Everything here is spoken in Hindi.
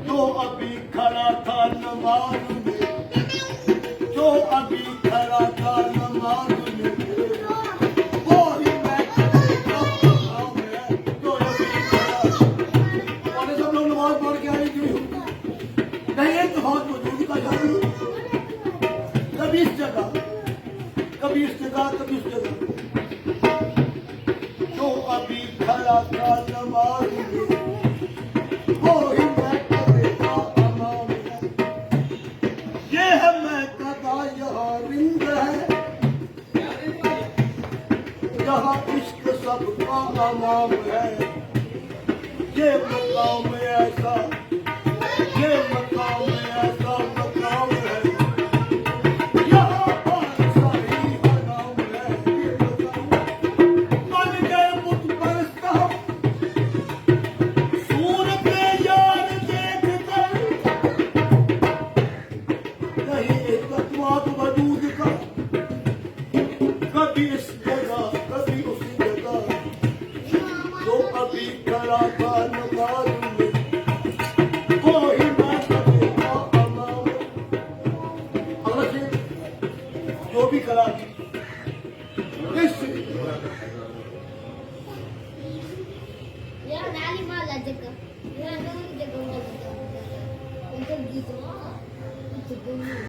जो अभी खड़ा था नमाज में, जो अभी खड़ा था नमाज में, वो ही मैं करेगा नाम है जो अभी खड़ा। और सब लोग नमाज पढ़ के आए क्यों? नहीं एक बहुत वजूद का जादू, कभी इस जगह, कभी इस जगह, कभी इस जगह। जो अभी खड़ा था नमाज में, वो ही मैं करेगा अमाम है। ये है मैं कदा यहाँ रिंद है, जहाँ इश्क सबका अमाम है। ये मकाम ऐसा, ये मकाम ऐसा मकाम है, यहाँ पर सही हराम है। ये मकाम बन गए मुझ परस्त हम, सूरत यार देख कर नहीं एक अतवाद वजूद का। कभी इस जगह, कभी उस जगह। जो अभी खड़ा था नमाज में, वो ही मैं करेगा अमाम। अगला शेर, जो भी खड़ा इस Ya, nali malah jaga. Ya, nali jaga. Untuk gitu. Itu